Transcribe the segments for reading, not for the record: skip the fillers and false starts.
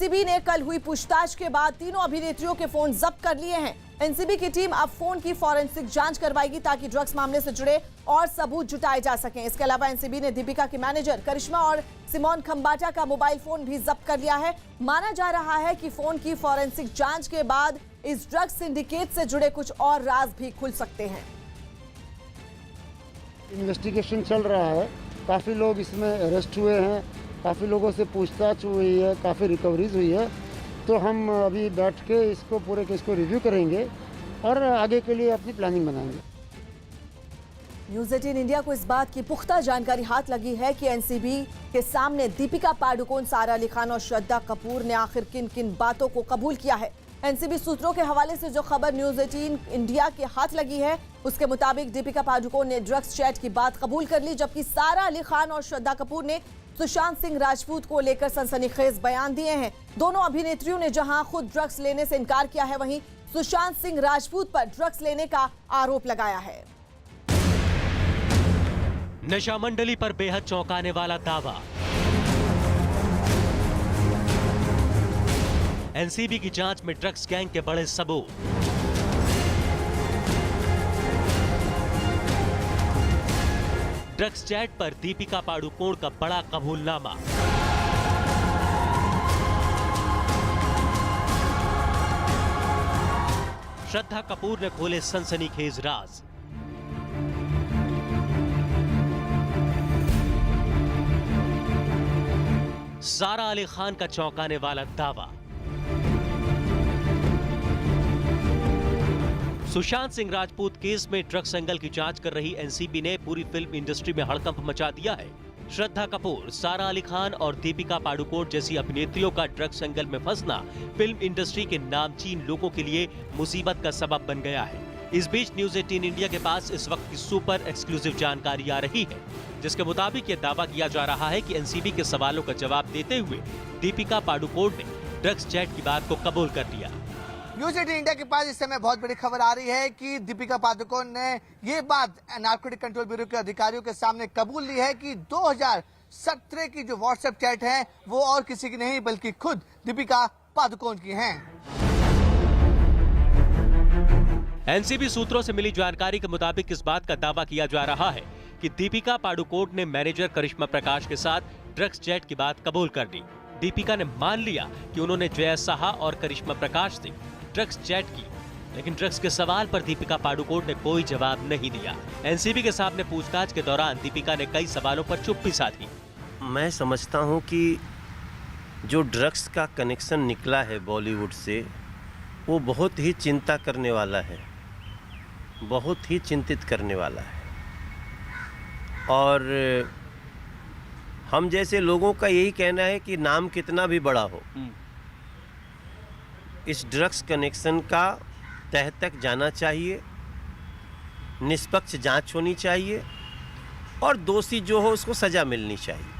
NCB ने कल हुई पूछताछ के बाद तीनों अभिनेत्रियों के फोन जब्त कर लिए हैं। एनसीबी की टीम अब फोन की फॉरेंसिक जांच करवाएगी ताकि ड्रग्स मामले से जुड़े और सबूत जुटाए जा सकें। इसके अलावा एनसीबी ने दीपिका की मैनेजर करिश्मा और सिमोन खंबाटा का मोबाइल फोन भी जब्त कर लिया है। माना जा रहा है कि फोन की फॉरेंसिक जांच के बाद इस ड्रग्स सिंडिकेट से जुड़े कुछ और राज भी खुल सकते हैं। इन्वेस्टिगेशन चल रहा है, काफ़ी लोग इसमें अरेस्ट हुए हैं, काफ़ी लोगों से पूछताछ हुई है, काफ़ी रिकवरीज हुई है। तो हम अभी बैठ के इसको पूरे केस को रिव्यू करेंगे और आगे के लिए अपनी प्लानिंग बनाएंगे। न्यूज़ 18 इंडिया को इस बात की पुख्ता जानकारी हाथ लगी है कि एनसीबी के सामने दीपिका पादुकोण, सारा अली खान और श्रद्धा कपूर ने आखिर किन किन बातों को कबूल किया है। एनसीबी सूत्रों के हवाले से जो खबर न्यूज़ 18 इंडिया के हाथ लगी है, उसके मुताबिक दीपिका पादुकोण ने ड्रग्स चैट की बात कबूल कर ली, जबकि सारा अली खान और श्रद्धा कपूर ने सुशांत सिंह राजपूत को लेकर सनसनीखेज बयान दिए हैं। दोनों अभिनेत्रियों ने जहां खुद ड्रग्स लेने से इनकार किया है, वहीं सुशांत सिंह राजपूत पर ड्रग्स लेने का आरोप लगाया है। नशा मंडली पर बेहद चौंकाने वाला दावा। एनसीबी की जांच में ड्रग्स गैंग के बड़े सबूत। ड्रग्स चैट पर दीपिका पादुकोण का बड़ा कबूलनामा। श्रद्धा कपूर ने खोले सनसनीखेज राज। सारा अली खान का चौंकाने वाला दावा। सुशांत सिंह राजपूत केस में ड्रग्स एंगल की जांच कर रही एनसीबी ने पूरी फिल्म इंडस्ट्री में हड़कंप मचा दिया है। श्रद्धा कपूर, सारा अली खान और दीपिका पादुकोण जैसी अभिनेत्रियों का ड्रग्स एंगल में फंसना फिल्म इंडस्ट्री के नामचीन लोगों के लिए मुसीबत का सबब बन गया है। इस बीच न्यूज़ 18 इंडिया के पास इस वक्त की सुपर एक्सक्लूसिव जानकारी आ रही है, जिसके मुताबिक ये दावा किया जा रहा है कि एनसीबी के सवालों का जवाब देते हुए दीपिका पादुकोण ने ड्रग्स चैट की बात को कबूल कर लिया। न्यूज़ 18 इंडिया के पास इस समय बहुत बड़ी खबर आ रही है कि दीपिका पादुकोण ने ये बात नारकोटिक कंट्रोल ब्यूरो के अधिकारियों के सामने कबूल ली है कि 2017 की जो व्हाट्सएप चैट है वो और किसी की नहीं बल्कि खुद दीपिका पादुकोण की हैं। एनसीबी सूत्रों से मिली जानकारी के मुताबिक इस बात का दावा किया जा रहा है कि दीपिका पादुकोण ने मैनेजर करिश्मा प्रकाश के साथ ड्रग्स चैट की बात कबूल कर ली। दीपिका ने मान लिया कि उन्होंने जया साहा और करिश्मा प्रकाश से ड्रग्स चैट की, लेकिन ड्रग्स के सवाल पर दीपिका पादुकोण ने कोई जवाब नहीं दिया। एनसीबी के सामने पूछताछ के दौरान दीपिका ने कई सवालों पर चुप्पी साधी। मैं समझता हूं कि जो ड्रग्स का कनेक्शन निकला है बॉलीवुड से, वो बहुत ही चिंता करने वाला है, बहुत ही चिंतित करने वाला है। और हम जैसे लोगों का यही कहना है कि नाम कितना भी बड़ा हो, इस ड्रग्स कनेक्शन का तह तक जाना चाहिए, निष्पक्ष जांच होनी चाहिए और दोषी जो हो उसको सजा मिलनी चाहिए।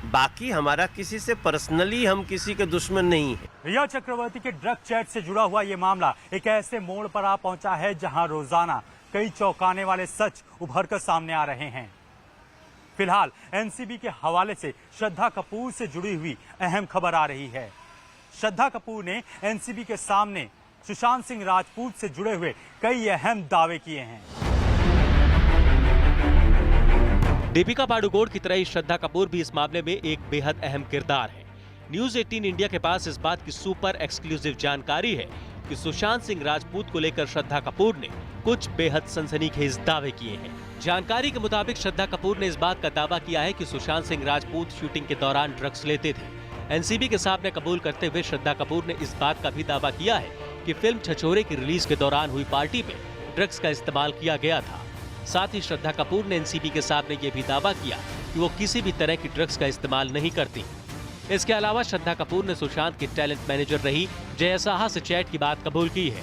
बाकी हमारा किसी से पर्सनली हम किसी के दुश्मन नहीं है। रिया चक्रवर्ती के ड्रग चैट से जुड़ा हुआ ये मामला एक ऐसे मोड़ पर आ पहुंचा है जहां रोजाना कई चौंकाने वाले सच उभर कर सामने आ रहे हैं। फिलहाल एनसीबी के हवाले से श्रद्धा कपूर से जुड़ी हुई अहम खबर आ रही है। श्रद्धा कपूर ने एनसीबी के सामने सुशांत सिंह राजपूत से जुड़े हुए कई अहम दावे किए हैं। दीपिका पादुकोण की तरह ही श्रद्धा कपूर भी इस मामले में एक बेहद अहम किरदार है। न्यूज़ 18 इंडिया के पास इस बात की सुपर एक्सक्लूसिव जानकारी है कि सुशांत सिंह राजपूत को लेकर श्रद्धा कपूर ने कुछ बेहद सनसनीखेज दावे किए हैं। जानकारी के मुताबिक श्रद्धा कपूर ने इस बात का दावा किया है कि सुशांत सिंह राजपूत शूटिंग के दौरान ड्रग्स लेते थे। एनसीबी के सामने कबूल करते हुए श्रद्धा कपूर ने इस बात का भी दावा किया है कि फिल्म छछोरे की रिलीज के दौरान हुई पार्टी में ड्रग्स का इस्तेमाल किया गया था। साथ ही श्रद्धा कपूर ने एनसीबी के सामने ये भी दावा किया कि वो किसी भी तरह की ड्रग्स का इस्तेमाल नहीं करती। इसके अलावा श्रद्धा कपूर ने सुशांत की टैलेंट मैनेजर रही जया साहा से चैट की बात कबूल की है।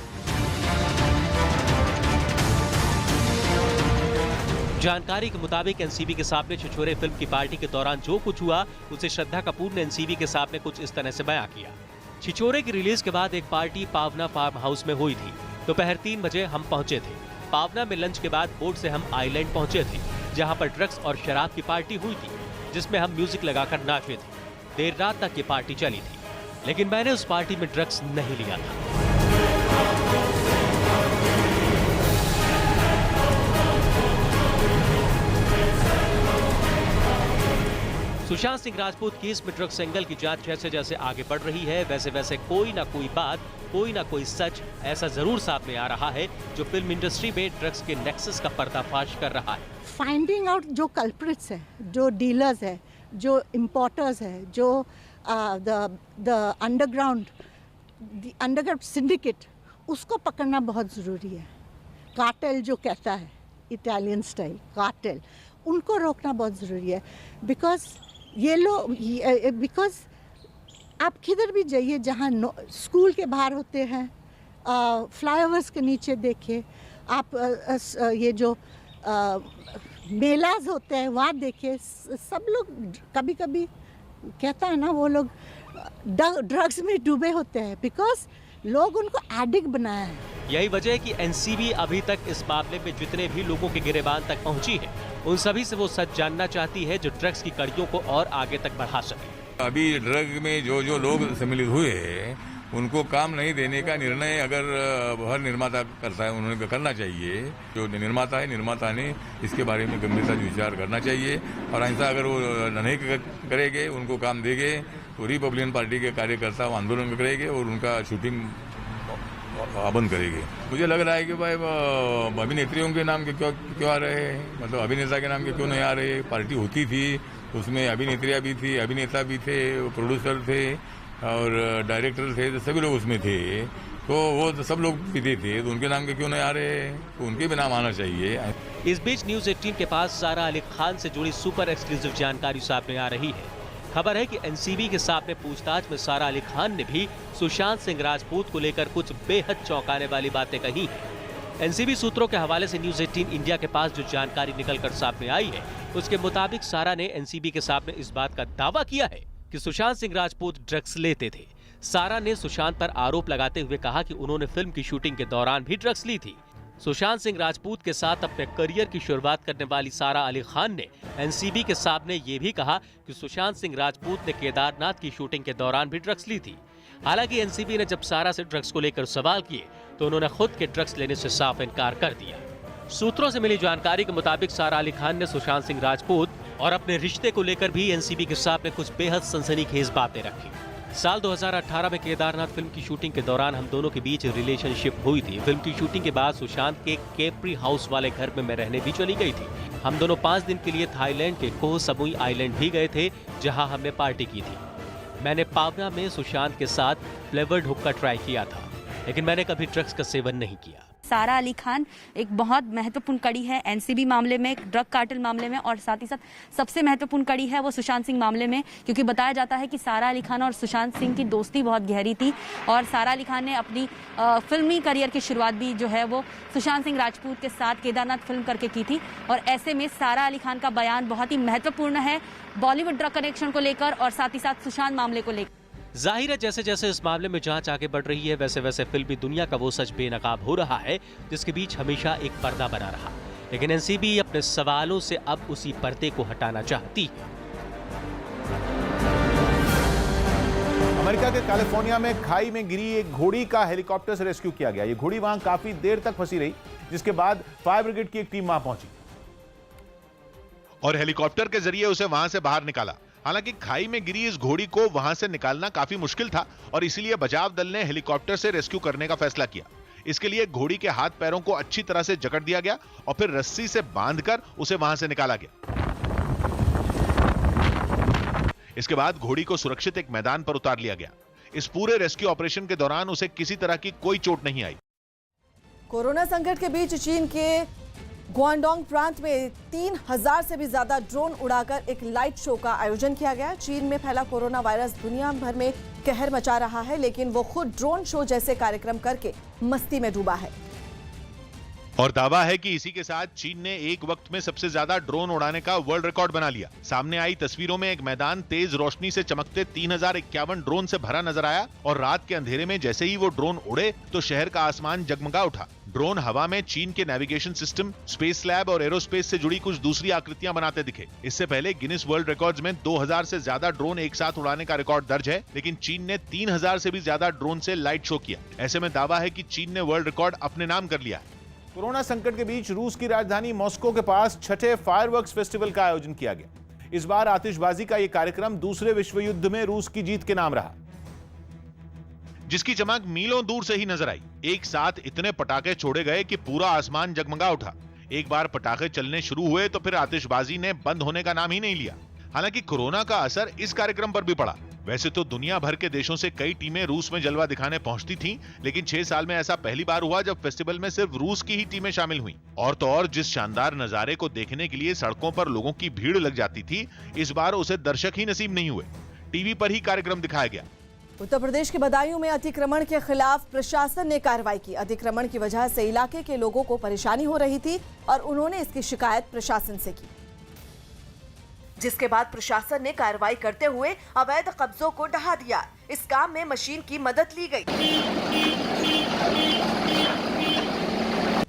जानकारी के मुताबिक एनसीबी के सामने छिछोरे फिल्म की पार्टी के दौरान जो कुछ हुआ उसे श्रद्धा कपूर ने एनसीबी के सामने कुछ इस तरह से बयां किया। छिछोरे की रिलीज के बाद एक पार्टी पावना फार्म हाउस में हुई थी। दोपहर 3 बजे हम पहुंचे थे। पावना में लंच के बाद बोट से हम आइलैंड पहुंचे थे, जहां पर ड्रग्स और शराब की पार्टी हुई थी, जिसमें हम म्यूजिक लगाकर नाचे थे। देर रात तक ये पार्टी चली थी, लेकिन मैंने उस पार्टी में ड्रग्स नहीं लिया था। सुशांत सिंह राजपूत केस में ड्रग्स एंगल की जांच जैसे जैसे आगे बढ़ रही है, वैसे वैसे कोई ना कोई बात, कोई ना कोई सच ऐसा जरूर सामने आ रहा है जो फिल्म इंडस्ट्री में ड्रग्स के नेक्सस का पर्दाफाश कर रहा है। फाइंडिंग आउट जो कल्प्रिट्स है, जो डीलर्स है, जो इम्पोर्टर्स है, जो द अंडरग्राउंड सिंडिकेट, उसको पकड़ना बहुत ज़रूरी है। कार्टेल जो कहता है, इटालियन स्टाइल कार्टेल, उनको रोकना बहुत ज़रूरी है। बिकॉज आप किधर भी जाइए जहाँ स्कूल के बाहर होते हैं, फ्लाईओवर्स के नीचे देखिए, आप ये जो मेलाज होते हैं वहाँ देखिए, सब लोग कभी कभी कहता है ना, वो लोग ड्रग्स में डूबे होते हैं, बिकॉज लोग उनको एडिक्ट बनाया है। यही वजह है कि एनसीबी अभी तक इस मामले में जितने भी लोगों के गिरेबान तक पहुंची है, उन सभी से वो सच जानना चाहती है जो ड्रग्स की कड़ियों को और आगे तक बढ़ा सके। अभी ड्रग में जो जो लोग सम्मिलित हुए हैं, उनको काम नहीं देने का निर्णय अगर हर निर्माता करता है, उन्होंने करना चाहिए। जो निर्माता है, निर्माता ने इसके बारे में गंभीरता से विचार करना चाहिए, और ऐसा अगर वो नहीं करेंगे, उनको काम देंगे, तो रिपब्लिकन पार्टी के कार्यकर्ता आंदोलन करेंगे और उनका शूटिंग बंद करेंगे। मुझे लग रहा है कि भाई अभिनेत्रियों के नाम के क्यों आ रहे हैं, मतलब अभिनेता के नाम के क्यों नहीं आ रहे। पार्टी होती थी, उसमें अभिनेत्रियाँ भी थी, अभिनेता भी थे, प्रोड्यूसर थे और डायरेक्टर थे, तो सभी लोग उसमें थे, तो वो तो सब लोग पीते थे, तो उनके नाम के क्यों नहीं आ रहे, तो उनके भी नाम आना चाहिए। इस बीच न्यूज 18 के पास सारा अली खान से जुड़ी सुपर एक्सक्लूसिव जानकारी सामने आ रही है। खबर है कि एनसीबी के सामने पूछताछ में सारा अली खान ने भी सुशांत सिंह राजपूत को लेकर कुछ बेहद चौंकाने वाली बातें कही हैं। एनसीबी सूत्रों के हवाले से न्यूज 18 इंडिया के पास जो जानकारी निकलकर सामने आई है, उसके मुताबिक सारा ने एनसीबी के सामने इस बात का दावा किया है कि सुशांत सिंह राजपूत ड्रग्स लेते थे। सारा ने सुशांत पर आरोप लगाते हुए कहा कि उन्होंने फिल्म की शूटिंग के दौरान भी ड्रग्स ली थी। सुशांत सिंह राजपूत के साथ अपने करियर की शुरुआत करने वाली सारा अली खान ने एनसीबी के सामने ये भी कहा कि सुशांत सिंह राजपूत ने केदारनाथ की शूटिंग के दौरान भी ड्रग्स ली थी। हालांकि एनसीबी ने जब सारा से ड्रग्स को लेकर सवाल किए तो उन्होंने खुद के ड्रग्स लेने से साफ इनकार कर दिया। सूत्रों से मिली जानकारी के मुताबिक सारा अली खान ने सुशांत सिंह राजपूत और अपने रिश्ते को लेकर भी एनसीबी के सामने कुछ बेहद सनसनीखेज बातें रखी। साल 2018 में केदारनाथ फिल्म की शूटिंग के दौरान हम दोनों के बीच रिलेशनशिप हुई थी। फिल्म की शूटिंग के बाद सुशांत के केप्री हाउस वाले घर में मैं रहने भी चली गई थी। हम दोनों 5 दिन के लिए थाईलैंड के कोह समुई आइलैंड भी गए थे, जहां हमने पार्टी की थी। मैंने पावना में सुशांत के साथ फ्लेवर्ड हुक्का ट्राई किया था, लेकिन मैंने कभी ड्रग्स का सेवन नहीं किया। सारा अली खान एक बहुत महत्वपूर्ण कड़ी है एनसीबी मामले में, ड्रग कार्टेल मामले में, और साथ ही साथ सबसे महत्वपूर्ण कड़ी है वो सुशांत सिंह मामले में, क्योंकि बताया जाता है कि सारा अली खान और सुशांत सिंह की दोस्ती बहुत गहरी थी और सारा अली खान ने अपनी फिल्मी करियर की शुरुआत भी जो है वो सुशांत सिंह राजपूत के साथ केदारनाथ फिल्म करके की थी। और ऐसे में सारा अली खान का बयान बहुत ही महत्वपूर्ण है बॉलीवुड ड्रग कनेक्शन को लेकर और साथ ही साथ सुशांत मामले को लेकर। जाहिर है जैसे जैसे इस मामले में जांच आगे बढ़ रही है, वैसे वैसे फिल्मी दुनिया का वो सच बेनकाब हो रहा है जिसके बीच हमेशा एक पर्दा बना रहा। लेकिन एनसीबी अपने सवालों से अब उसी पर्दे को हटाना चाहती है। अमेरिका के कैलिफोर्निया में खाई में गिरी एक घोड़ी का हेलीकॉप्टर से रेस्क्यू किया गया। ये घोड़ी वहां काफी देर तक फंसी रही, जिसके बाद फायर ब्रिगेड की एक टीम वहां पहुंची और हेलीकॉप्टर के जरिए उसे वहां से बाहर निकाला। हालांकि खाई में गिरी इस घोड़ी को वहां से निकालना काफी मुश्किल था और इसीलिए बचाव दल ने हेलीकॉप्टर से रेस्क्यू करने का फैसला किया। इसके लिए घोड़ी के हाथ पैरों को अच्छी तरह से जकड़ दिया गया और फिर रस्सी से बांधकर उसे वहां से निकाला गया। इसके बाद घोड़ी को सुरक्षित एक मैदान पर उतार लिया गया। इस पूरे रेस्क्यू ऑपरेशन के दौरान उसे किसी तरह की कोई चोट नहीं आई। कोरोना संकट के बीच चीन के ग्वांगडोंग प्रांत में 3000 से भी ज्यादा ड्रोन उड़ाकर एक लाइट शो का आयोजन किया गया। चीन में फैला कोरोना वायरस दुनिया भर में कहर मचा रहा है, लेकिन वो खुद ड्रोन शो जैसे कार्यक्रम करके मस्ती में डूबा है। और दावा है कि इसी के साथ चीन ने एक वक्त में सबसे ज्यादा ड्रोन उड़ाने का वर्ल्ड रिकॉर्ड बना लिया। सामने आई तस्वीरों में एक मैदान तेज रोशनी से चमकते 3051 ड्रोन से भरा नजर आया और रात के अंधेरे में जैसे ही वो ड्रोन उड़े तो शहर का आसमान जगमगा उठा। ड्रोन हवा में चीन के नेविगेशन सिस्टम, स्पेस लैब और एरोस्पेस से जुड़ी कुछ दूसरी आकृतियां बनाते दिखे। इससे पहले गिनीज वर्ल्ड रिकॉर्ड्स में 2000 से ज्यादा ड्रोन एक साथ उड़ाने का रिकॉर्ड दर्ज है, लेकिन चीन ने 3000 से भी ज्यादा ड्रोन से लाइट शो किया। ऐसे में दावा है कि चीन ने वर्ल्ड रिकॉर्ड अपने नाम कर लिया है। कोरोना संकट के बीच रूस की राजधानी मॉस्को के पास छठे फायरवर्क्स फेस्टिवल का आयोजन किया गया। इस बार आतिशबाजी का यह कार्यक्रम दूसरे विश्व युद्ध में रूस की जीत के नाम रहा, जिसकी चमक मीलों दूर से ही नजर आई। एक साथ इतने पटाखे छोड़े गए कि पूरा आसमान जगमगा उठा। एक बार पटाखे चलने शुरू हुए तो फिर आतिशबाजी ने बंद होने का नाम ही नहीं लिया। हालांकि कोरोना का असर इस कार्यक्रम पर भी पड़ा। वैसे तो दुनिया भर के देशों से कई टीमें रूस में जलवा दिखाने पहुंचती थीं, लेकिन 6 साल में ऐसा पहली बार हुआ जब फेस्टिवल में सिर्फ रूस की ही टीमें शामिल हुईं। और तो और जिस शानदार नजारे को देखने के लिए सड़कों पर लोगों की भीड़ लग जाती थी, इस बार उसे दर्शक ही नसीब नहीं हुए। टीवी पर ही कार्यक्रम दिखाया गया। उत्तर प्रदेश के बदायूं में अतिक्रमण के खिलाफ प्रशासन ने कार्रवाई की। अतिक्रमण की वजह से इलाके के लोगों को परेशानी हो रही थी और उन्होंने इसकी शिकायत प्रशासन से की, जिसके बाद प्रशासन ने कार्रवाई करते हुए अवैध कब्जों को ढहा दिया। इस काम में मशीन की मदद ली गई।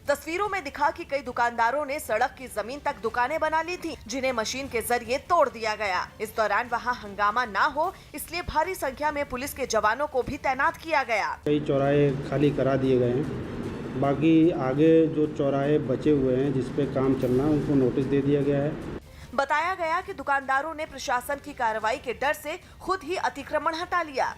तस्वीरों में दिखा कि कई दुकानदारों ने सड़क की जमीन तक दुकानें बना ली थी, जिन्हें मशीन के जरिए तोड़ दिया गया। इस दौरान वहां हंगामा ना हो, इसलिए भारी संख्या में पुलिस के जवानों को भी तैनात किया गया। कई चौराहे खाली करा दिए गए हैं। बाकी आगे जो चौराहे बचे हुए हैं जिस पे काम चलना है उनको नोटिस दे दिया गया है। बताया गया कि दुकानदारों ने प्रशासन की कार्रवाई के डर से खुद ही अतिक्रमण हटा लिया।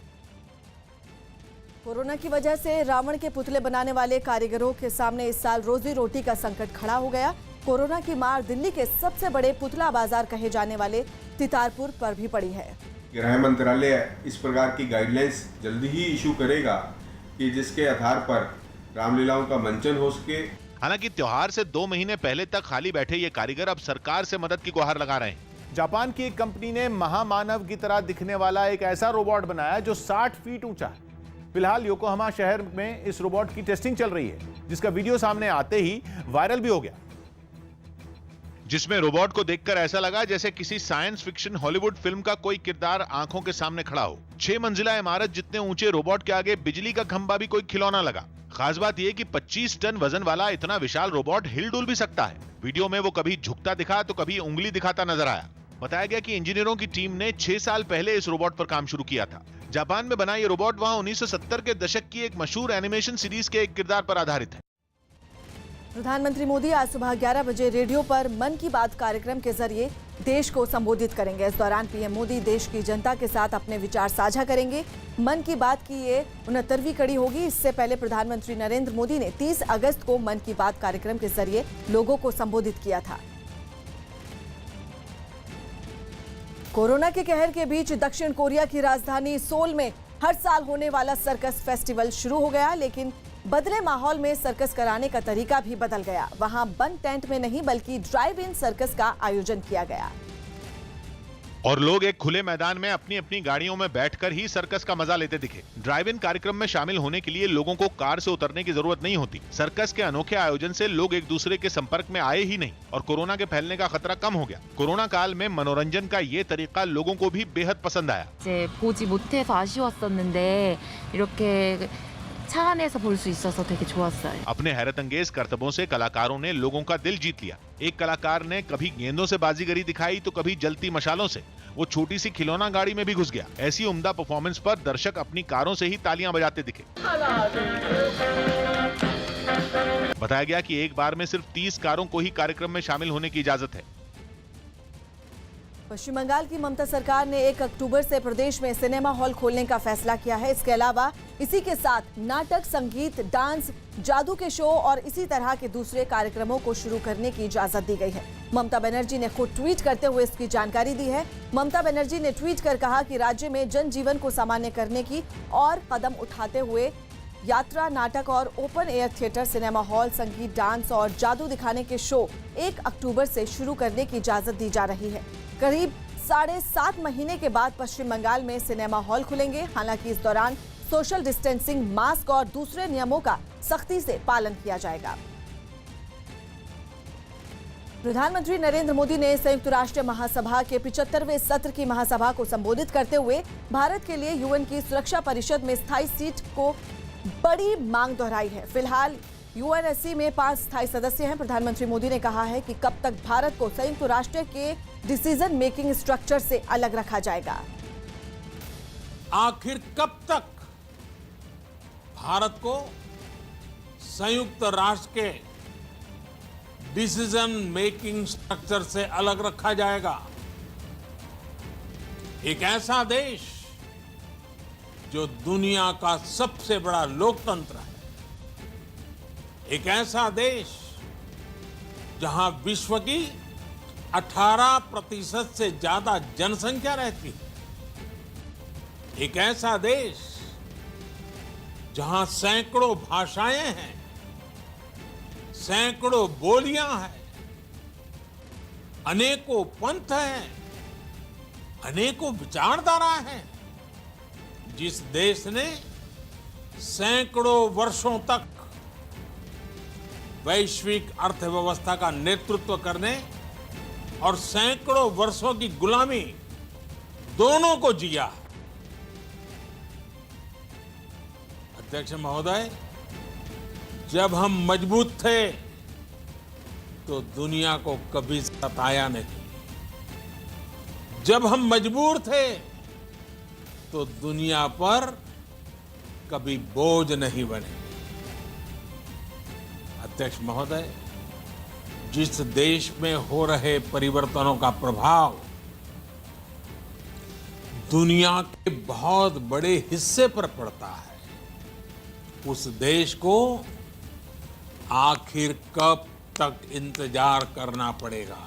कोरोना की वजह से रावण के पुतले बनाने वाले कारीगरों के सामने इस साल रोजी रोटी का संकट खड़ा हो गया। कोरोना की मार दिल्ली के सबसे बड़े पुतला बाजार कहे जाने वाले तितारपुर पर भी पड़ी है। गृह मंत्रालय इस प्रकार की गाइडलाइंस जल्दी ही इशू करेगा कि जिसके आधार पर रामलीलाओं का मंचन हो सके। हालांकि त्योहार से 2 महीने पहले तक खाली बैठे ये कारीगर अब सरकार से मदद की गुहार लगा रहे हैं। जापान की एक कंपनी ने महामानव की तरह दिखने वाला एक ऐसा रोबोट बनाया जो 60 फीट ऊंचा है। फिलहाल योकोहामा शहर में इस रोबोट की टेस्टिंग चल रही है, जिसका वीडियो सामने आते ही वायरल भी हो गया, जिसमें रोबोट को देखकर ऐसा लगा जैसे किसी साइंस फिक्शन हॉलीवुड फिल्म का कोई किरदार आंखों के सामने खड़ा हो। 6 मंजिला इमारत जितने ऊंचे रोबोट के आगे बिजली का खंभा भी कोई खिलौना लगा। खास बात यह कि 25 टन वजन वाला इतना विशाल रोबोट हिल-डुल भी सकता है। वीडियो में वो कभी झुकता दिखा तो कभी उंगली दिखाता नजर आया। बताया गया कि इंजीनियरों की टीम ने 6 साल पहले इस रोबोट पर काम शुरू किया था। जापान में बना ये रोबोट वहां 1970 के दशक की एक मशहूर एनिमेशन सीरीज के एक किरदार पर आधारित है। प्रधानमंत्री मोदी आज सुबह 11 बजे रेडियो पर मन की बात कार्यक्रम के जरिए देश को संबोधित करेंगे। इस दौरान पीएम मोदी देश की जनता के साथ अपने विचार साझा करेंगे। मन की बात की ये 69वीं कड़ी होगी। इससे पहले प्रधानमंत्री नरेंद्र मोदी ने 30 अगस्त को मन की बात कार्यक्रम के जरिए लोगों को संबोधित किया था। कोरोना के कहर के बीच दक्षिण कोरिया की राजधानी सोल में हर साल होने वाला सर्कस फेस्टिवल शुरू हो गया, लेकिन बदले माहौल में सर्कस कराने का तरीका भी बदल गया। वहां बंद टेंट में नहीं बल्कि ड्राइव इन सर्कस का आयोजन किया गया और लोग एक खुले मैदान में अपनी अपनी गाड़ियों में बैठकर ही सर्कस का मजा लेते दिखे। ड्राइव इन कार्यक्रम में शामिल होने के लिए लोगों को कार से उतरने की जरूरत नहीं होती। सर्कस के अनोखे आयोजन से लोग एक दूसरे के संपर्क में आए ही नहीं और कोरोना के फैलने का खतरा कम हो गया। कोरोना काल में मनोरंजन का ये तरीका लोगों को भी बेहद पसंद आया। 보지 못해서 아쉬웠었는데 이렇게 차 안에서 볼 수 있어서 되게 좋았어요. अपने हैरतअंगेज करतबों से कलाकारों ने लोगों का दिल जीत लिया। एक कलाकार ने कभी गेंदों से बाजीगरी दिखाई तो कभी जलती मशालों से। वो छोटी सी खिलौना गाड़ी में भी घुस गया। ऐसी उम्दा परफॉर्मेंस पर दर्शक अपनी कारों से ही तालियां बजाते दिखे। बताया गया कि एक बार में सिर्फ 30 कारों को ही कार्यक्रम में शामिल होने की इजाजत है। पश्चिम बंगाल की ममता सरकार ने 1 अक्टूबर से प्रदेश में सिनेमा हॉल खोलने का फैसला किया है। इसके अलावा इसी के साथ नाटक, संगीत, डांस, जादू के शो और इसी तरह के दूसरे कार्यक्रमों को शुरू करने की इजाजत दी गई है। ममता बनर्जी ने खुद ट्वीट करते हुए इसकी जानकारी दी है। ममता बनर्जी ने ट्वीट कर कहा कि राज्य में जनजीवन को सामान्य करने की और कदम उठाते हुए यात्रा, नाटक और open air theatre, cinema hall, संगीत, डांस और जादू दिखाने के शो 1 अक्टूबर से शुरू करने की इजाजत दी जा रही है। करीब 7.5 महीने के बाद पश्चिम बंगाल में सिनेमा हॉल खुलेंगे। हालांकि इस दौरान सोशल डिस्टेंसिंग, मास्क और दूसरे नियमों का सख्ती से पालन किया जाएगा। प्रधानमंत्री नरेंद्र मोदी ने संयुक्त राष्ट्र महासभा के 75वें सत्र की महासभा को संबोधित करते हुए भारत के लिए यूएन की सुरक्षा परिषद में स्थायी सीट को बड़ी मांग दोहराई है। फिलहाल यूएनएससी में 5 स्थायी सदस्य हैं। प्रधानमंत्री मोदी ने कहा है कि कब तक भारत को संयुक्त राष्ट्र के डिसीजन मेकिंग स्ट्रक्चर से अलग रखा जाएगा। आखिर कब तक भारत को संयुक्त राष्ट्र के डिसीजन मेकिंग स्ट्रक्चर से अलग रखा जाएगा। एक ऐसा देश जो दुनिया का सबसे बड़ा लोकतंत्र है, एक ऐसा देश जहां विश्व की 18% से ज्यादा जनसंख्या रहती है, एक ऐसा देश जहां सैकड़ों भाषाएं हैं, सैकड़ों बोलियां हैं, अनेकों पंथ हैं, अनेकों विचारधारा हैं, जिस देश ने सैकड़ों वर्षों तक वैश्विक अर्थव्यवस्था का नेतृत्व करने और सैकड़ों वर्षों की गुलामी दोनों को जिया। अध्यक्ष महोदय, जब हम मजबूत थे तो दुनिया को कभी सताया नहीं, जब हम मजबूर थे तो दुनिया पर कभी बोझ नहीं बने। अध्यक्ष महोदय, जिस देश में हो रहे परिवर्तनों का प्रभाव दुनिया के बहुत बड़े हिस्से पर पड़ता है, उस देश को आखिर कब तक इंतजार करना पड़ेगा।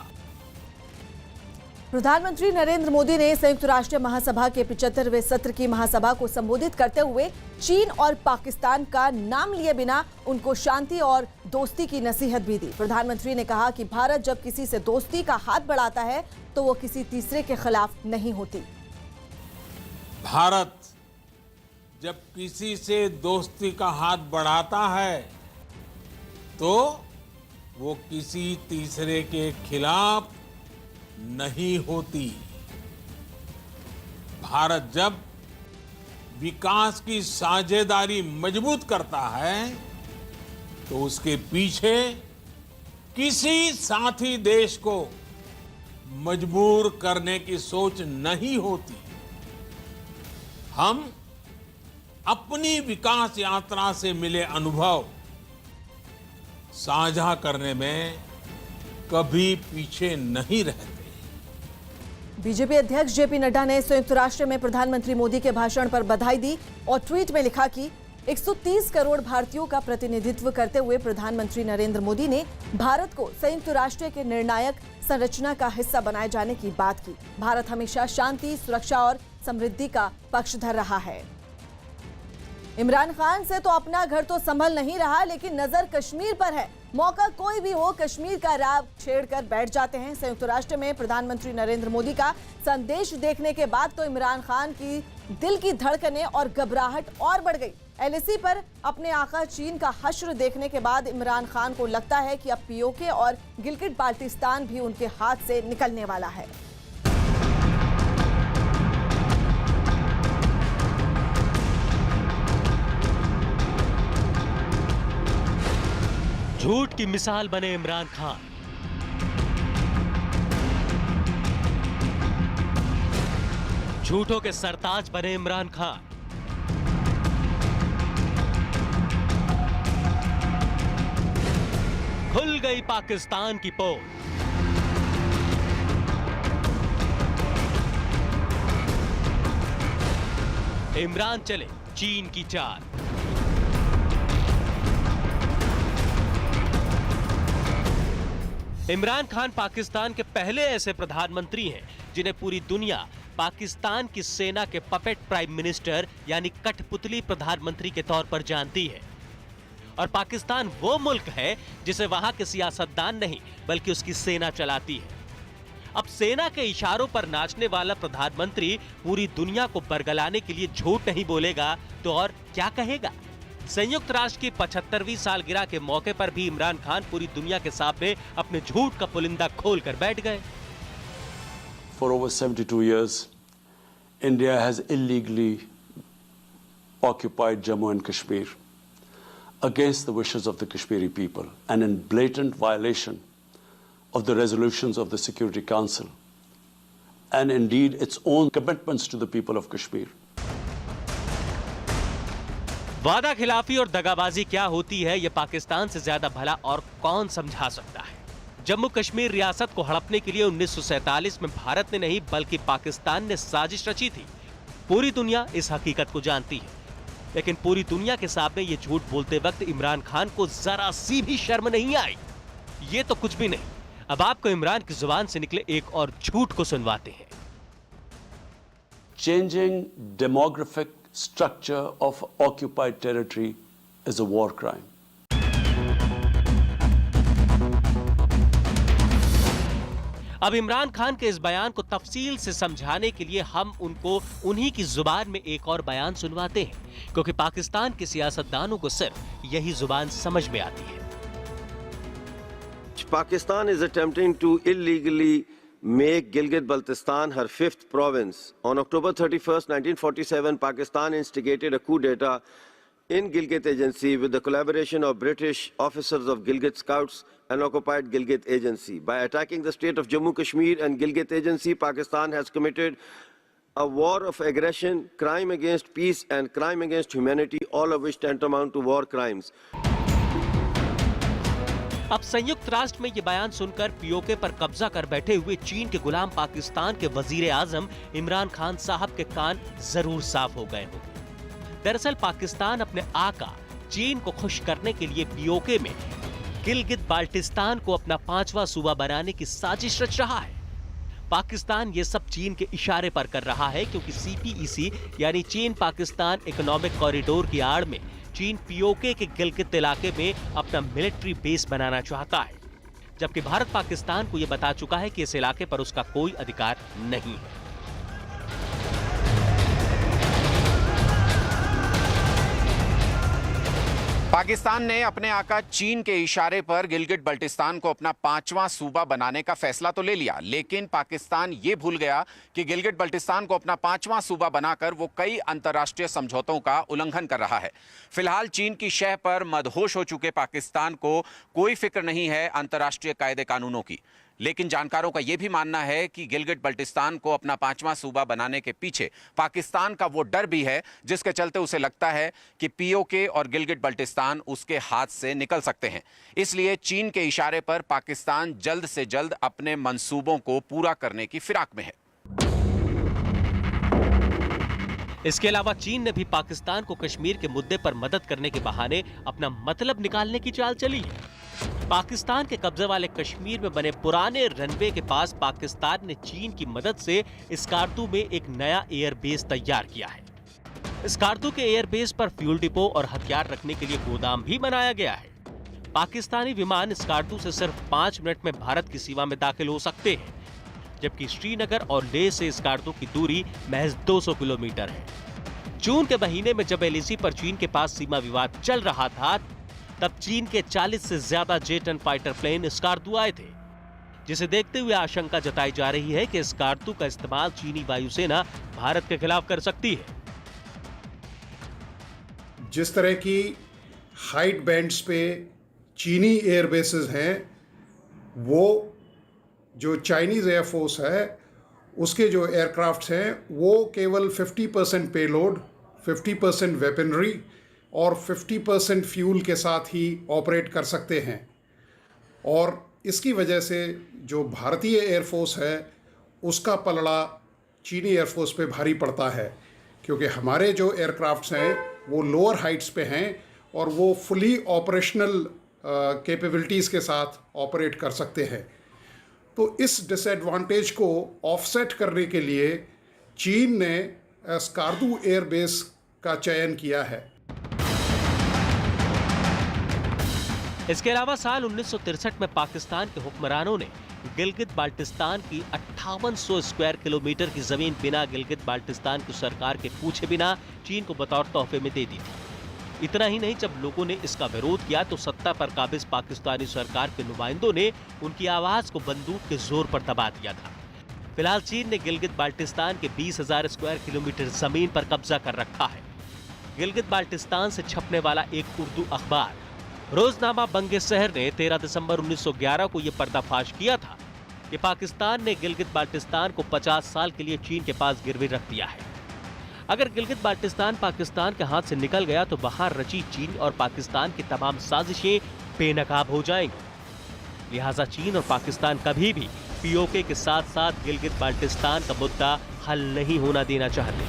प्रधानमंत्री नरेंद्र मोदी ने संयुक्त राष्ट्र महासभा के 75वें सत्र की महासभा को संबोधित करते हुए चीन और पाकिस्तान का नाम लिए बिना उनको शांति और दोस्ती की नसीहत भी दी। प्रधानमंत्री ने कहा कि भारत जब किसी से दोस्ती का हाथ बढ़ाता है तो वो किसी तीसरे के खिलाफ नहीं होती। भारत जब किसी से दोस्ती का हाथ बढ़ाता है तो वो किसी तीसरे के खिलाफ नहीं होती। भारत जब विकास की साझेदारी मजबूत करता है तो उसके पीछे किसी साथी देश को मजबूर करने की सोच नहीं होती। हम अपनी विकास यात्रा से मिले अनुभव साझा करने में कभी पीछे नहीं रहते। बीजेपी अध्यक्ष जेपी नड्डा ने संयुक्त राष्ट्र में प्रधानमंत्री मोदी के भाषण पर बधाई दी और ट्वीट में लिखा कि 130 करोड़ भारतीयों का प्रतिनिधित्व करते हुए प्रधानमंत्री नरेंद्र मोदी ने भारत को संयुक्त राष्ट्र के निर्णायक संरचना का हिस्सा बनाए जाने की बात की। भारत हमेशा शांति, सुरक्षा और समृद्धि का पक्षधर रहा है। इमरान खान से तो अपना घर तो संभल नहीं रहा, लेकिन नजर कश्मीर पर है। मौका कोई भी हो, कश्मीर का राग छेड़कर बैठ जाते हैं। संयुक्त राष्ट्र में प्रधानमंत्री नरेंद्र मोदी का संदेश देखने के बाद तो इमरान खान की दिल की धड़कनें और घबराहट और बढ़ गई। एलएसी पर अपने आका चीन का हश्र देखने के बाद इमरान खान को लगता है कि अब पीओके और गिलगिट बाल्टिस्तान भी उनके हाथ से निकलने वाला है। झूठ की मिसाल बने इमरान खान। झूठों के सरताज बने इमरान खान। खुल गई पाकिस्तान की पोल। इमरान चले चीन की चाल। इमरान खान पाकिस्तान के पहले ऐसे प्रधानमंत्री हैं जिन्हें पूरी दुनिया पाकिस्तान की सेना के पपेट प्राइम मिनिस्टर यानी कठपुतली प्रधानमंत्री के तौर पर जानती है। और पाकिस्तान वो मुल्क है जिसे वहां के सियासतदान नहीं बल्कि उसकी सेना चलाती है। अब सेना के इशारों पर नाचने वाला प्रधानमंत्री पूरी दुनिया को बरगलाने के लिए झूठ नहीं बोलेगा तो और क्या कहेगा। संयुक्त राष्ट्र की 75वीं सालगिरह के मौके पर भी इमरान खान पूरी दुनिया के सामने अपने झूठ का पुलिंदा खोलकर बैठ गए। For over 72 years, India has illegally occupied Jammu and Kashmir. against the wishes of the Kashmiri people and in blatant violation of the resolutions of the Security Council and indeed its own commitments to the people of Kashmir. वादा खिलाफी और दगाबाजी क्या होती है, यह पाकिस्तान से ज्यादा भला और कौन समझा सकता है। जम्मू कश्मीर रियासत को हड़पने के लिए 1947 में भारत ने नहीं बल्कि पाकिस्तान ने साजिश रची थी। पूरी दुनिया इस हकीकत को जानती है, लेकिन पूरी दुनिया के सामने ये झूठ बोलते वक्त इमरान खान को जरा सी भी शर्म नहीं आई। ये तो कुछ भी नहीं, अब आपको इमरान की जुबान से निकले एक और झूठ को सुनवाते हैं। Changing demographic structure of occupied territory is a war crime. अब इमरान खान के इस बयान को तफसील से समझाने के लिए हम उनको उन्हीं की जुबान में एक और बयान सुनवाते हैं, क्योंकि पाकिस्तान के सियासतदानों को सिर्फ यही जुबान समझ में आती है। Pakistan is attempting to illegally make Gilgit-Baltistan her fifth province. On October 31st, 1947, Pakistan instigated a coup d'etat in Gilgit Agency with the collaboration of British officers of Gilgit Scouts and occupied Gilgit Agency. By attacking the state of Jammu Kashmir and Gilgit Agency, Pakistan has committed a war of aggression, crime against peace and crime against humanity, all of which tantamount to war crimes. अब संयुक्त राष्ट्र में ये बयान सुनकर PoK पर कब्जा कर बैठे हुए चीन के गुलाम पाकिस्तान के वजीर आजम इमरान खान साहब के कान जरूर साफ हो गए होंगे। दरअसल पाकिस्तान अपने आका चीन को खुश करने के लिए पीओके में गिलगित बाल्टिस्तान को अपना 5वां सूबा बनाने की साजिश रच रहा है। पाकिस्तान ये सब चीन के इशारे पर कर रहा है, क्योंकि सीपीईसी यानी चीन पाकिस्तान इकोनॉमिक कॉरिडोर की आड़ में चीन पीओके के गिलगित इलाके में अपना मिलिट्री बेस बनाना चाहता है, जबकि भारत पाकिस्तान को यह बता चुका है कि इस इलाके पर उसका कोई अधिकार नहीं है। पाकिस्तान ने अपने आका चीन के इशारे पर गिलगिट बल्टिस्तान को अपना 5वां सूबा बनाने का फैसला तो ले लिया, लेकिन पाकिस्तान ये भूल गया कि गिलगिट बल्टिस्तान को अपना 5वां सूबा बनाकर वो कई अंतर्राष्ट्रीय समझौतों का उल्लंघन कर रहा है। फिलहाल चीन की शह पर मदहोश हो चुके पाकिस्तान को कोई फिक्र नहीं है अंतर्राष्ट्रीय कायदे कानूनों की, लेकिन जानकारों का यह भी मानना है कि गिलगिट बल्टिस्तान को अपना 5वां सूबा बनाने के पीछे पाकिस्तान का वो डर भी है जिसके चलते उसे लगता है कि पीओके और गिलगिट बल्टिस्तान उसके हाथ से निकल सकते हैं। इसलिए चीन के इशारे पर पाकिस्तान जल्द से जल्द अपने मंसूबों को पूरा करने की फिराक में है। इसके अलावा चीन ने भी पाकिस्तान को कश्मीर के मुद्दे पर मदद करने के बहाने अपना मतलब निकालने की चाल चली है। पाकिस्तान के कब्जे वाले कश्मीर में बने पुराने रनवे के पास पाकिस्तान ने चीन की मदद से स्कार्दू में एक नया एयरबेस तैयार किया है। स्कार्दू के एयरबेस पर फ्यूल डिपो और हथियार रखने के लिए गोदाम भी बनाया गया है। पाकिस्तानी विमान स्कार्दू से सिर्फ 5 मिनट में भारत की सीमा में दाखिल हो सकते हैं, जबकि श्रीनगर और लेह से स्कार्दू की दूरी महज 200 किलोमीटर है। जून के महीने में जब एलएसी पर चीन के पास सीमा विवाद चल रहा था, तब चीन के 40 से ज्यादा J-10 फाइटर प्लेन स्कार्दू आए थे, जिसे देखते हुए आशंका जताई जा रही है कि स्कार्दू का इस्तेमाल चीनी वायुसेना भारत के खिलाफ कर सकती है। जिस तरह की हाइट बैंड्स पे चीनी एयरबेसेस हैं, वो जो चाइनीज एयरफोर्स है उसके जो एयरक्राफ्ट्स हैं वो केवल 50% पेलोड, 50% वेपनरी और 50% फ्यूल के साथ ही ऑपरेट कर सकते हैं। और इसकी वजह से जो भारतीय एयरफोर्स है उसका पलड़ा चीनी एयरफोर्स पे भारी पड़ता है, क्योंकि हमारे जो एयरक्राफ्ट्स हैं वो लोअर हाइट्स पे हैं और वो फुली ऑपरेशनल कैपेबिलिटीज़ के साथ ऑपरेट कर सकते हैं। तो इस डिसएडवांटेज को ऑफसेट करने के लिए चीन ने स्कार्दू एयरबेस का चयन किया है। इसके अलावा साल 1963 में पाकिस्तान के हुक्मरानों ने गिलगित बाल्टिस्तान की 5800 स्क्वायर किलोमीटर की जमीन बिना गिलगित बाल्टिस्तान की सरकार के पूछे बिना चीन को बतौर तोहफे में दे दी थी। इतना ही नहीं, जब लोगों ने इसका विरोध किया तो सत्ता पर काबिज पाकिस्तानी सरकार के नुमाइंदों ने उनकी आवाज को बंदूक के जोर पर दबा दिया था। फिलहाल चीन ने गिलगित बाल्टिस्तान के 20,000 स्क्वायर किलोमीटर जमीन पर कब्जा कर रखा है। गिलगित बाल्टिस्तान से छपने वाला एक उर्दू अखबार रोजनामा बंगे शहर ने 13 दिसंबर 1911 को यह पर्दाफाश किया था कि पाकिस्तान ने गिलगित बाल्टिस्तान को 50 साल के लिए चीन के पास गिरवी रख दिया है। अगर गिलगित बाल्टिस्तान पाकिस्तान के हाथ से निकल गया तो बाहर रची चीन और पाकिस्तान की तमाम साजिशें बेनकाब हो जाएंगी। लिहाजा चीन और पाकिस्तान कभी भी पीओके के साथ साथ गिलगित बाल्टिस्तान का मुद्दा हल नहीं होना देना चाहते,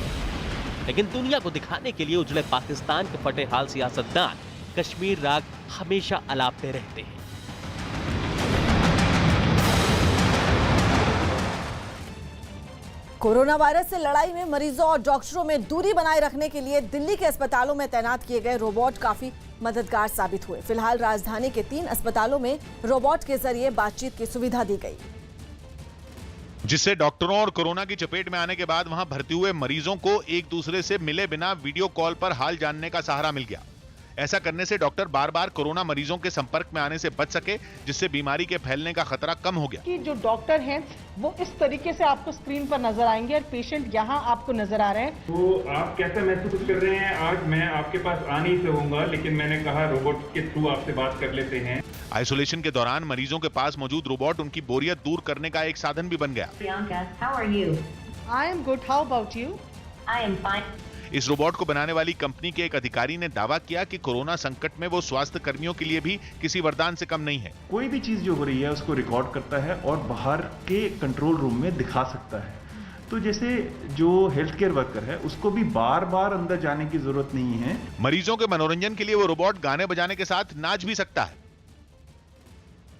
लेकिन दुनिया को दिखाने के लिए उजड़े पाकिस्तान के फटे हाल सियासतदान कश्मीर राग हमेशा अलापते रहते हैं। कोरोना वायरस से लड़ाई में मरीजों और डॉक्टरों में दूरी बनाए रखने के लिए दिल्ली के अस्पतालों में तैनात किए गए रोबोट काफी मददगार साबित हुए। फिलहाल राजधानी के 3 अस्पतालों में रोबोट के जरिए बातचीत की सुविधा दी गई, जिससे डॉक्टरों और कोरोना की चपेट में आने के बाद वहां भर्ती हुए मरीजों को एक दूसरे से मिले बिना वीडियो कॉल पर हाल जानने का सहारा मिल गया। ऐसा करने से डॉक्टर बार बार कोरोना मरीजों के संपर्क में आने से बच सके, जिससे बीमारी के फैलने का खतरा कम हो गया। कि जो डॉक्टर हैं वो इस तरीके से आपको स्क्रीन पर नजर आएंगे और पेशेंट यहाँ आपको नजर आ रहे हैं। तो आप कैसा महसूस कर रहे हैं? आज मैं आपके पास आ नहीं सकूंगा, लेकिन मैंने कहा रोबोट के थ्रू आपसे बात कर लेते हैं। आइसोलेशन के दौरान मरीजों के पास मौजूद रोबोट उनकी बोरियत दूर करने का एक साधन भी बन गया। I am good. How about you? I am fine. इस रोबोट को बनाने वाली कंपनी के एक अधिकारी ने दावा किया कि कोरोना संकट में वो स्वास्थ्य कर्मियों के लिए भी किसी वरदान से कम नहीं है। कोई भी चीज जो हो रही है उसको रिकॉर्ड करता है और बाहर के कंट्रोल रूम में दिखा सकता है। तो जैसे जो हेल्थ केयर वर्कर है उसको भी बार बार अंदर जाने की जरूरत नहीं है। मरीजों के मनोरंजन के लिए वो रोबोट गाने बजाने के साथ नाच भी सकता है।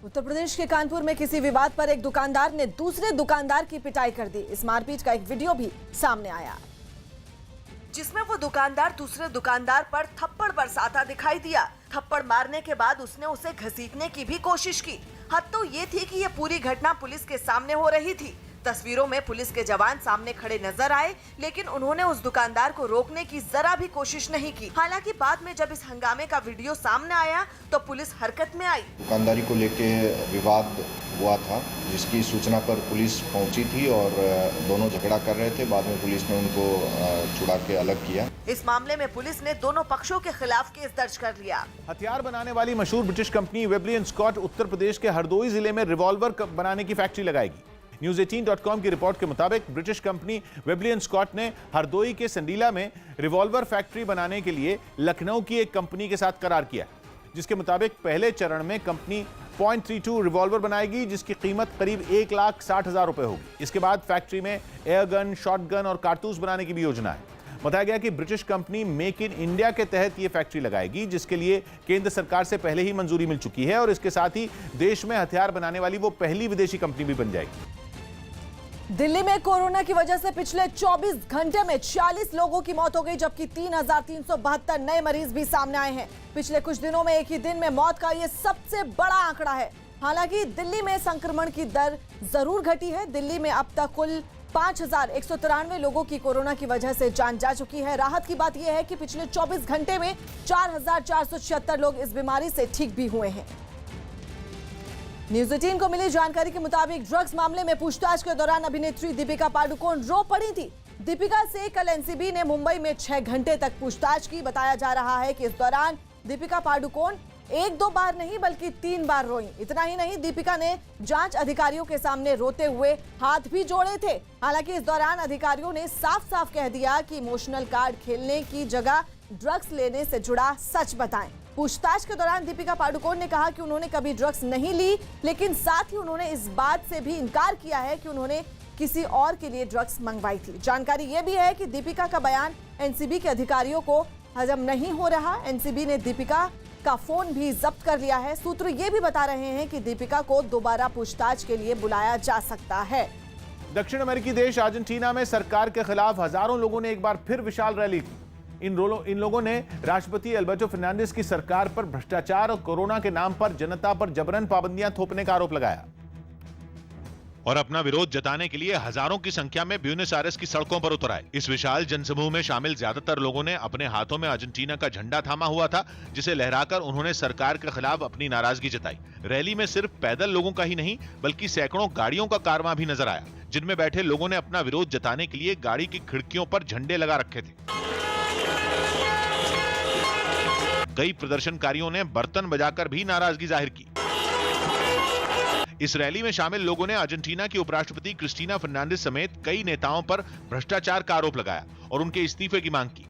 उत्तर प्रदेश के कानपुर में किसी विवाद पर एक दुकानदार ने दूसरे दुकानदार की पिटाई कर दी। इस मारपीट का एक वीडियो भी सामने आया, जिसमें वो दुकानदार दूसरे दुकानदार पर थप्पड़ बरसाता दिखाई दिया। थप्पड़ मारने के बाद उसने उसे घसीटने की भी कोशिश की। हद तो ये थी कि ये पूरी घटना पुलिस के सामने हो रही थी। तस्वीरों में पुलिस के जवान सामने खड़े नजर आए, लेकिन उन्होंने उस दुकानदार को रोकने की जरा भी कोशिश नहीं की। हालांकि बाद में जब इस हंगामे का वीडियो सामने आया तो पुलिस हरकत में आई। दुकानदारी को लेके विवाद हुआ था, जिसकी सूचना पर पुलिस पहुंची थी और दोनों झगड़ा कर रहे थे। बाद में पुलिस ने उनको छुड़ा के अलग किया। इस मामले में पुलिस ने दोनों पक्षों के खिलाफ केस दर्ज कर लिया। हथियार बनाने वाली मशहूर British company Webley and Scott Uttar Pradesh के हरदोई जिले में रिवॉल्वर बनाने की फैक्ट्री लगाएगी। News18.com की रिपोर्ट के मुताबिक British company Webley and Scott ने हरदोई के संडीला में रिवॉल्वर फैक्ट्री बनाने के लिए लखनऊ की एक कंपनी के साथ करार किया, जिसके मुताबिक पहले चरण में कंपनी .32 रिवॉल्वर बनाएगी, जिसकी कीमत करीब 1,60,000 रुपए होगी। इसके बाद फैक्ट्री में एयर गन, शॉट गन और कारतूस बनाने की भी योजना है। बताया गया कि British company make in India के तहत ये फैक्ट्री लगाएगी, जिसके लिए केंद्र सरकार से पहले ही मंजूरी मिल चुकी है और इसके साथ ही देश में हथियार बनाने वाली वो पहली विदेशी कंपनी भी बन जाएगी। दिल्ली में कोरोना की वजह से पिछले 24 घंटे में 46 लोगों की मौत हो गई, जबकि 3,372 नए मरीज भी सामने आए हैं। पिछले कुछ दिनों में एक ही दिन में मौत का यह सबसे बड़ा आंकड़ा है। हालांकि दिल्ली में संक्रमण की दर जरूर घटी है। दिल्ली में अब तक कुल 5,193 लोगों की कोरोना की वजह से जान जा चुकी है। राहत की बात यह है कि पिछले 24 घंटे में 4,476 लोग इस बीमारी से ठीक भी हुए हैं। News18 को मिली जानकारी के मुताबिक ड्रग्स मामले में पूछताछ के दौरान अभिनेत्री दीपिका पादुकोण रो पड़ी थी। दीपिका से कल एनसीबी ने मुंबई में 6 घंटे तक पूछताछ की। बताया जा रहा है कि इस दौरान दीपिका पादुकोण 1-2 बार नहीं बल्कि 3 बार रोई। इतना ही नहीं, दीपिका ने जांच अधिकारियों के सामने रोते हुए हाथ भी जोड़े थे। हालांकि इस दौरान अधिकारियों ने साफ साफ कह दिया कि इमोशनल कार्ड खेलने की जगह ड्रग्स लेने से जुड़ा सच बताएं। पूछताछ के दौरान दीपिका पादुकोण ने कहा कि उन्होंने कभी ड्रग्स नहीं ली, लेकिन साथ ही उन्होंने इस बात से भी इनकार किया है कि उन्होंने किसी और के लिए ड्रग्स मंगवाई थी। जानकारी यह भी है कि दीपिका का बयान एनसीबी के अधिकारियों को हजम नहीं हो रहा। एनसीबी ने दीपिका का फोन भी जब्त कर लिया है। सूत्र ये भी बता रहे हैं कि दीपिका को दोबारा पूछताछ के लिए बुलाया जा सकता है। दक्षिण अमेरिकी देश अर्जेंटीना में सरकार के खिलाफ हजारों लोगों ने एक बार फिर विशाल रैली की। इन लोगों ने राष्ट्रपति अल्बर्टो फर्नांडिस की सरकार पर भ्रष्टाचार और कोरोना के नाम पर जनता पर जबरन पाबंदियां थोपने का आरोप लगाया और अपना विरोध जताने के लिए हजारों की संख्या में ब्यूनस आयर्स की सड़कों पर उतर आए। इस विशाल जनसमूह में शामिल ज्यादातर लोगों ने अपने हाथों में अर्जेंटीना का झंडा थामा हुआ था, जिसे लहराकर उन्होंने सरकार के खिलाफ अपनी नाराजगी जताई। रैली में सिर्फ पैदल लोगों का ही नहीं बल्कि सैकड़ों गाड़ियों का कारवां भी नजर आया, जिनमें बैठे लोगों ने अपना विरोध जताने के लिए गाड़ी की खिड़कियों पर झंडे लगा रखे थे। कई प्रदर्शनकारियों ने बर्तन बजाकर भी नाराजगी जाहिर की। इस रैली में शामिल लोगों ने अर्जेंटीना की उपराष्ट्रपति क्रिस्टीना फर्नांडिस समेत कई नेताओं पर भ्रष्टाचार का आरोप लगाया और उनके इस्तीफे की मांग की।